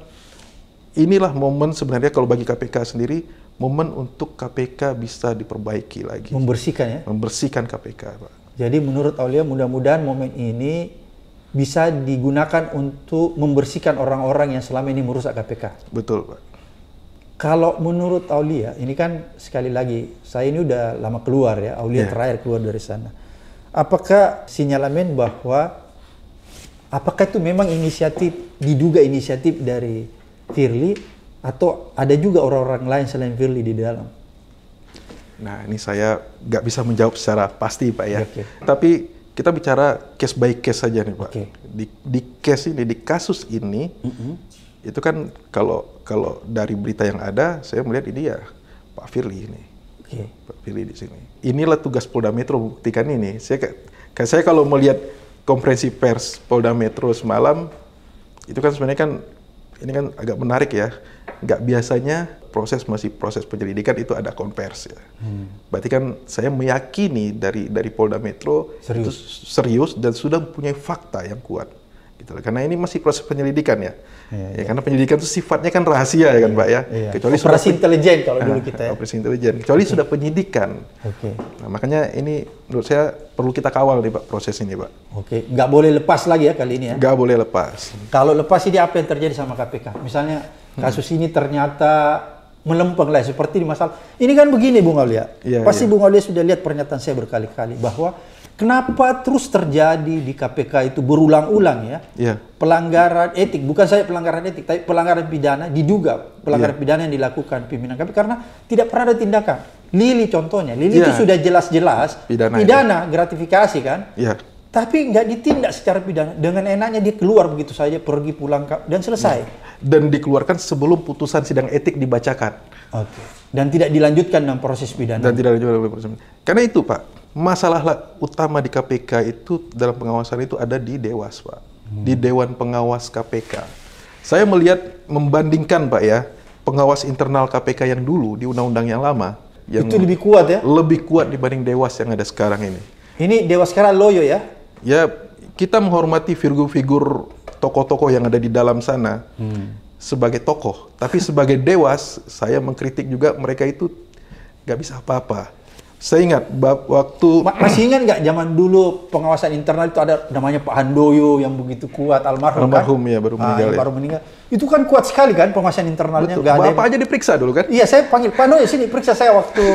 inilah momen sebenarnya kalau bagi KPK sendiri, momen untuk KPK bisa diperbaiki lagi. Membersihkan ya? Membersihkan KPK Pak. Jadi menurut Aulia mudah-mudahan momen ini bisa digunakan untuk membersihkan orang-orang yang selama ini merusak KPK. Betul Pak. Kalau menurut Aulia, ini kan sekali lagi, saya ini udah lama keluar ya, Aulia terakhir keluar dari sana. Apakah sinyalemen bahwa, apakah itu memang diduga inisiatif dari Firly, atau ada juga orang-orang lain selain Firly di dalam? Nah ini saya nggak bisa menjawab secara pasti Pak ya. Tapi kita bicara case by case saja nih Pak. Di case ini, di kasus ini, itu kan kalau dari berita yang ada, saya melihat ini ya Pak Firly ini. Pak Firly di sini. Inilah tugas Polda Metro buktikan ini. Saya kalau melihat konferensi pers Polda Metro semalam, itu kan sebenarnya kan ini kan agak menarik ya. Nggak biasanya masih proses penyelidikan itu ada konversi ya. Berarti kan saya meyakini dari Polda Metro itu serius dan sudah mempunyai fakta yang kuat. Gitu. Karena ini masih proses penyelidikan ya. Karena penyelidikan itu sifatnya kan rahasia ya kan Pak ya. Kecuali operasi intelijen kalau dulu kita ya. Operasi intelijen. Kecuali sudah penyidikan. Nah, makanya ini menurut saya perlu kita kawal nih Pak proses ini Pak. Nggak boleh lepas lagi ya kali ini ya. Nggak boleh lepas. Kalau lepas ini apa yang terjadi sama KPK? Misalnya kasus ini ternyata melempeng lah seperti di masalah. Ini kan begini Bung Aulia. Pasti Bung Aulia sudah lihat pernyataan saya berkali-kali bahwa kenapa terus terjadi di KPK itu berulang-ulang ya, pelanggaran etik, bukan saja pelanggaran etik, tapi pelanggaran pidana, diduga pelanggaran pidana yang dilakukan pimpinan KPK karena tidak pernah ada tindakan. Lili contohnya, Lili itu sudah jelas-jelas pidana gratifikasi kan, tapi nggak ditindak secara pidana, dengan enaknya dia keluar begitu saja, pergi pulang dan selesai. Dan dikeluarkan sebelum putusan sidang etik dibacakan. Dan tidak dilanjutkan dalam proses pidana. Karena itu Pak, masalah utama di KPK itu dalam pengawasan itu ada di Dewas Pak, di Dewan Pengawas KPK. Saya membandingkan Pak ya, pengawas internal KPK yang dulu di undang-undang yang lama, yang itu lebih kuat ya? Lebih kuat dibanding Dewas yang ada sekarang ini. Ini Dewas sekarang loyo ya? Ya, kita menghormati figur-figur tokoh-tokoh yang ada di dalam sana. sebagai tokoh, tapi sebagai dewas saya mengkritik juga mereka itu nggak bisa apa-apa. Saya ingat waktu masih ingat nggak zaman dulu pengawasan internal itu ada namanya Pak Handoyo yang begitu kuat, almarhum kan? Ya baru meninggal. Baru meninggal. Itu kan kuat sekali kan pengawasan internalnya. Betul. Bapak aja diperiksa dulu kan? Iya, saya panggil Pak Handoyo sini periksa saya waktu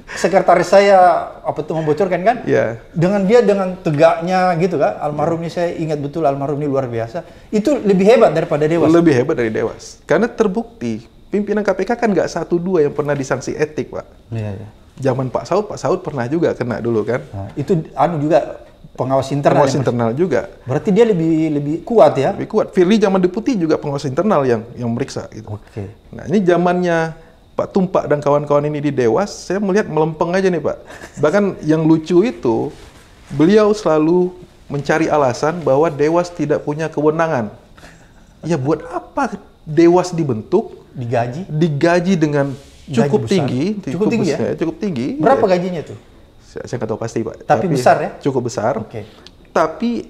sekretaris saya membocorkan kan? Iya. Dengan tegaknya gitu kan? Almarhum ini saya ingat betul, almarhum ini luar biasa. Itu lebih hebat daripada dewas. Lebih hebat dari dewas. Karena terbukti pimpinan KPK kan nggak 1-2 yang pernah disanksi etik, Pak. Iya, iya. Zaman Pak Saud pernah juga kena dulu kan? Nah, itu juga pengawas internal. Pengawas internal juga. Berarti dia lebih kuat ya? Lebih kuat. Firly zaman deputi juga pengawas internal yang meriksa gitu. Oke. Nah, ini zamannya Pak Tumpak dan kawan-kawan ini di Dewas, saya melihat melempeng aja nih, Pak. Bahkan yang lucu itu beliau selalu mencari alasan bahwa Dewas tidak punya kewenangan. Ya buat apa Dewas dibentuk? Digaji dengan cukup tinggi, cukup tinggi ya? Cukup tinggi. Berapa gajinya tuh? Saya nggak tahu pasti, Pak. Tapi besar ya? Cukup besar. Oke. Tapi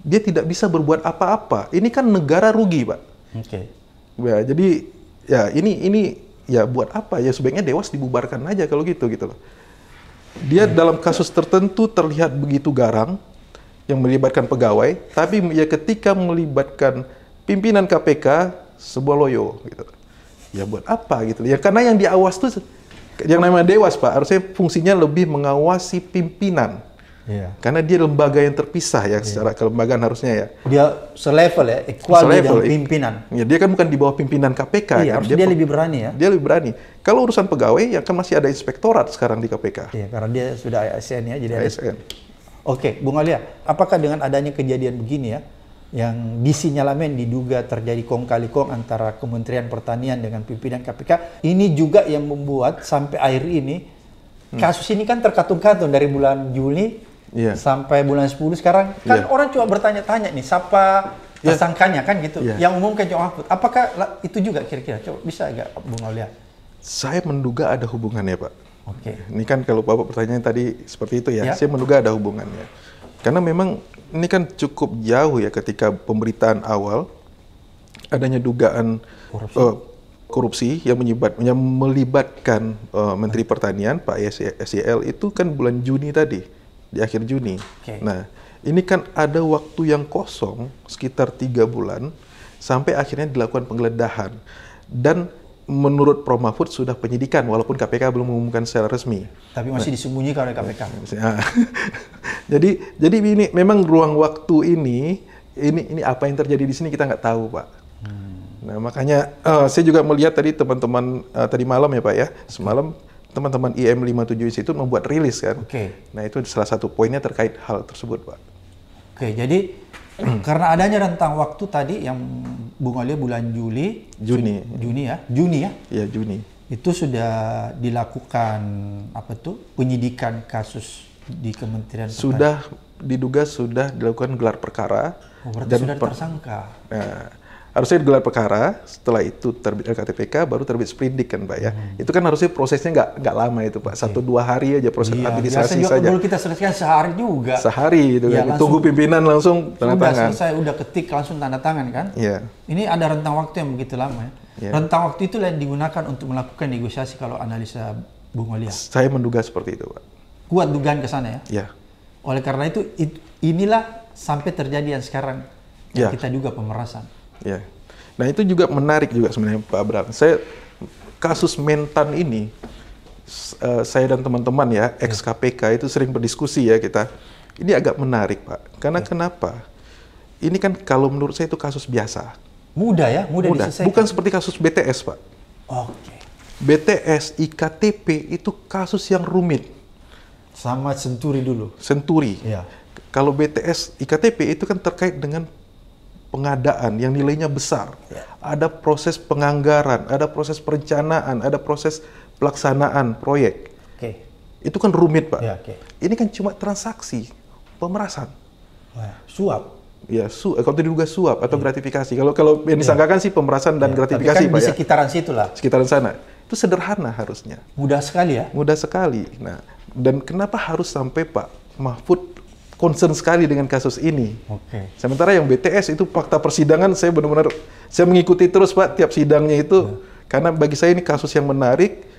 dia tidak bisa berbuat apa-apa. Ini kan negara rugi, Pak. Oke. Ya, jadi ya ini ya buat apa? Ya sebaiknya Dewas dibubarkan aja kalau gitu loh. Dia dalam kasus tertentu terlihat begitu garang yang melibatkan pegawai, tapi ya ketika melibatkan pimpinan KPK sebuah loyo gitu. Ya buat apa gitu. Ya karena yang diawas tuh yang namanya Dewas, Pak, harusnya fungsinya lebih mengawasi pimpinan. Iya. Karena dia lembaga yang terpisah ya secara kelembagaan harusnya ya. Dia selevel ya, equal dengan pimpinan. Ya, dia kan bukan di bawah pimpinan KPK. Iya, kan? dia lebih berani ya. Dia lebih berani. Kalau urusan pegawai ya kan masih ada inspektorat sekarang di KPK. Iya, karena dia sudah ASN ya, jadi ASN. Oke, Bung Alia, apakah dengan adanya kejadian begini ya, yang disinyalamen diduga terjadi kong kali kong antara Kementerian Pertanian dengan pimpinan KPK, ini juga yang membuat sampai akhir ini kasus ini kan terkatung-katung dari bulan Juli sampai bulan 10 sekarang kan orang cuma bertanya-tanya nih siapa tersangkanya kan gitu, yang umum kan cuma Mahfud. Apakah itu juga kira-kira? Coba bisa agak Bung Alia? Saya menduga ada hubungannya, Pak. Oke. Ini kan kalau Bapak pertanyaan tadi seperti itu ya, saya menduga ada hubungannya. Karena memang ini kan cukup jauh ya ketika pemberitaan awal adanya dugaan korupsi yang melibatkan Menteri Pertanian Pak SYL itu kan bulan Juni tadi, di akhir Juni. Nah, ini kan ada waktu yang kosong sekitar 3 bulan sampai akhirnya dilakukan penggeledahan. Dan menurut Prof. Mahfud sudah penyidikan walaupun KPK belum mengumumkan secara resmi. Tapi masih disembunyikan oleh KPK. Jadi ini memang ruang waktu ini apa yang terjadi di sini kita nggak tahu, Pak. Nah makanya saya juga melihat tadi teman-teman tadi malam ya, Pak ya, semalam teman-teman IM 57 Institute membuat rilis kan. Nah itu salah satu poinnya terkait hal tersebut, Pak. Jadi karena adanya rentang waktu tadi yang Bung Alia bulan Juni ya. Iya, Juni. Itu sudah dilakukan penyidikan kasus di Kementerian Pertanian. Sudah diduga sudah dilakukan gelar perkara dan sudah tersangka. Nah, harusnya gelar perkara, setelah itu terbit LKTPK, baru terbit sprindik kan, Pak ya. Itu kan harusnya prosesnya nggak lama itu, Pak. 1-2 hari aja proses administrasi saja. Dulu kita selesaikan sehari juga. Sehari itu kan. Tunggu pimpinan langsung tanda tangan. Selesai, udah ketik langsung tanda tangan kan. Iya. Ini ada rentang waktu yang begitu lama ya. Rentang waktu itu yang digunakan untuk melakukan negosiasi kalau analisa Bung Alia. Saya menduga seperti itu, Pak. Kuat dugaan ke sana ya? Iya. Oleh karena itu, inilah sampai terjadi yang sekarang. Kita juga pemerasan. Ya, nah itu juga menarik juga sebenarnya Pak Abraham. Kasus Mentan ini, saya dan teman-teman ya, ex KPK itu sering berdiskusi ya kita. Ini agak menarik, Pak. Karena kenapa? Ini kan kalau menurut saya itu kasus biasa. Mudah diselesaikan. Bukan seperti kasus BTS, Pak. BTS, IKTP itu kasus yang rumit. Sama Senturi dulu. Senturi. Kalau BTS, IKTP itu kan terkait dengan pengadaan yang nilainya besar. Ada proses penganggaran, ada proses perencanaan, ada proses pelaksanaan proyek. Itu kan rumit, Pak. Ini kan cuma transaksi, pemerasan. Suap. Ya, kalau diduga suap atau gratifikasi. Kalau yang disangkakan sih pemerasan dan gratifikasi, kan Pak. Di sekitaran situ lah. Sekitaran sana. Itu sederhana harusnya. Mudah sekali ya? Mudah sekali. Nah, dan kenapa harus sampai Pak Mahfud concern sekali dengan kasus ini. Oke. Sementara yang BTS itu fakta persidangan saya benar-benar saya mengikuti terus Pak tiap sidangnya itu karena bagi saya ini kasus yang menarik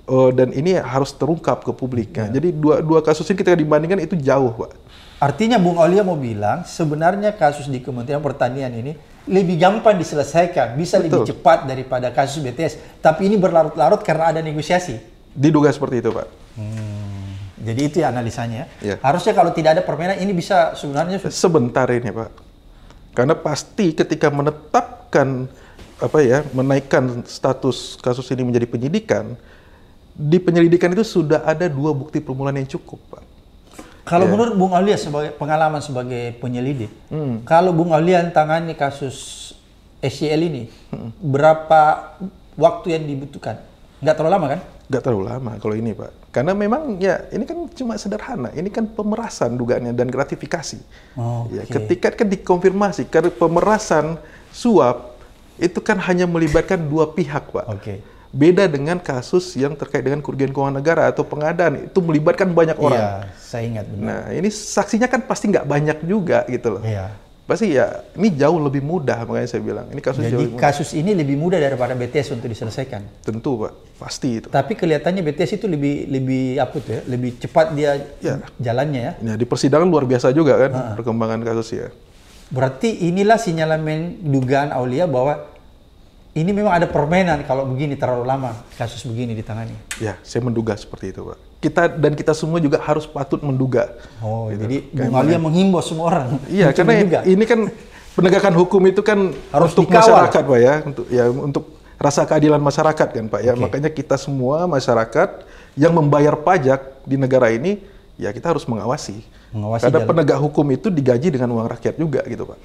dan ini harus terungkap ke publik. Nah, jadi dua kasus ini ketika dibandingkan itu jauh Pak. Artinya Bung Aulia mau bilang sebenarnya kasus di Kementerian Pertanian ini lebih gampang diselesaikan, bisa lebih cepat daripada kasus BTS. Tapi ini berlarut-larut karena ada negosiasi. Diduga seperti itu Pak. Jadi itu ya analisanya. Harusnya kalau tidak ada permainan ini bisa sebenarnya sebentar ini Pak. Karena pasti ketika menetapkan menaikkan status kasus ini menjadi penyidikan, di penyelidikan itu sudah ada 2 bukti permulaan yang cukup Pak. Kalau menurut Bung Aulia sebagai pengalaman sebagai penyelidik, kalau Bung Aulia tangani kasus SCL ini, berapa waktu yang dibutuhkan? Nggak terlalu lama kan? Nggak terlalu lama kalau ini Pak. Karena memang ya ini kan cuma sederhana, ini kan pemerasan dugaannya dan gratifikasi. Ketika kan dikonfirmasi, karena pemerasan suap itu kan hanya melibatkan 2 pihak Pak. Beda dengan kasus yang terkait dengan kerugian keuangan negara atau pengadaan, itu melibatkan banyak orang. Iya, saya ingat benar. Nah, ini saksinya kan pasti nggak banyak juga gitu loh. Iya. Pasti ya, ini jauh lebih mudah, makanya saya bilang. Ini kasus jauh lebih mudah. Kasus ini lebih mudah daripada BTS untuk diselesaikan? Tentu Pak, pasti itu. Tapi kelihatannya BTS itu lebih cepat dia jalannya ya? Nah, di persidangan luar biasa juga kan perkembangan kasusnya. Berarti inilah sinyalemen dugaan Aulia bahwa ini memang ada permainan kalau begini terlalu lama kasus begini ditangani. Ya, saya menduga seperti itu, Pak. Kita semua juga harus patut menduga. Gitu. Jadi Bung Aulia menghimbau semua orang. Iya, karena menduga. Ini kan penegakan hukum itu kan harus untuk dikawal. Masyarakat, Pak ya, untuk rasa keadilan masyarakat kan, Pak ya. Makanya kita semua masyarakat yang membayar pajak di negara ini, ya kita harus mengawasi. Karena penegak hukum itu digaji dengan uang rakyat juga gitu, Pak.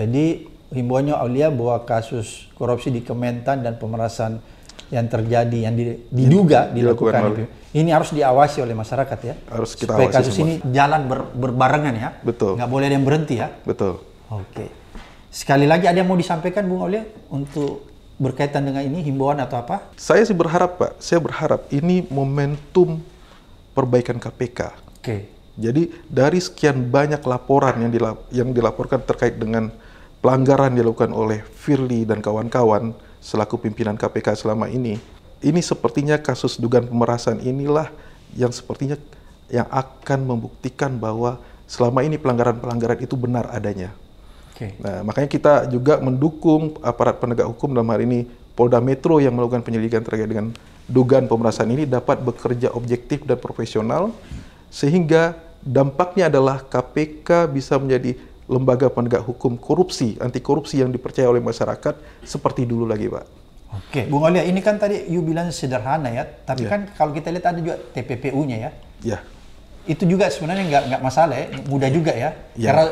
Jadi himbauannya Aulia bahwa kasus korupsi di Kementan dan pemerasan yang terjadi, yang diduga dilakukan itu, ini harus diawasi oleh masyarakat ya. Harus kita supaya awasi kasus semua. ini jalan berbarengan ya. Betul. Nggak boleh ada yang berhenti ya. Betul. Oke. Sekali lagi ada yang mau disampaikan Bung Aulia untuk berkaitan dengan ini, himbauan atau apa? Saya sih berharap Pak, saya berharap ini momentum perbaikan KPK. Jadi dari sekian banyak laporan yang dilaporkan terkait dengan pelanggaran dilakukan oleh Firly dan kawan-kawan selaku pimpinan KPK selama ini sepertinya kasus dugaan pemerasan inilah yang sepertinya yang akan membuktikan bahwa selama ini pelanggaran-pelanggaran itu benar adanya. Nah, makanya kita juga mendukung aparat penegak hukum dalam hal ini Polda Metro yang melakukan penyelidikan terkait dengan dugaan pemerasan ini dapat bekerja objektif dan profesional sehingga dampaknya adalah KPK bisa menjadi lembaga penegak hukum korupsi, anti korupsi yang dipercaya oleh masyarakat seperti dulu lagi, Pak. Bung Aulia, ini kan tadi you bilang sederhana ya, tapi kan kalau kita lihat ada juga TPPU-nya ya. Itu juga sebenarnya nggak masalah ya, mudah juga ya. Karena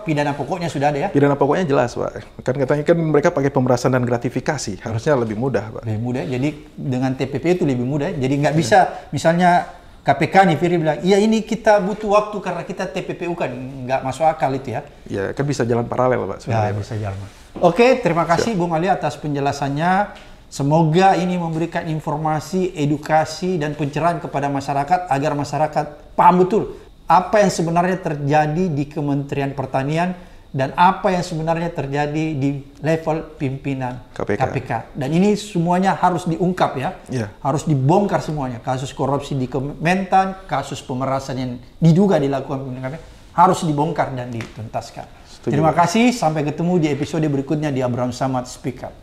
pidana pokoknya sudah ada ya. Pidana pokoknya jelas, Pak. Kan katanya kan mereka pakai pemerasan dan gratifikasi, harusnya lebih mudah, Pak. Lebih mudah, jadi dengan TPP itu lebih mudah. Jadi nggak bisa, misalnya KPK nih Firly bilang, iya ini kita butuh waktu karena kita TPPU kan, nggak masuk akal itu ya. Ya kan bisa jalan paralel Pak sebenarnya. Ya bisa jalan. Oke, terima kasih Bung Aulia atas penjelasannya. Semoga ini memberikan informasi, edukasi dan pencerahan kepada masyarakat agar masyarakat paham betul apa yang sebenarnya terjadi di Kementerian Pertanian dan apa yang sebenarnya terjadi di level pimpinan KPK. Dan ini semuanya harus diungkap ya. Harus dibongkar semuanya. Kasus korupsi di Kementan, kasus pemerasan yang diduga dilakukan pimpinan KPK harus dibongkar dan dituntaskan. Terima kasih, sampai ketemu di episode berikutnya di Abraham Samad Speak Up.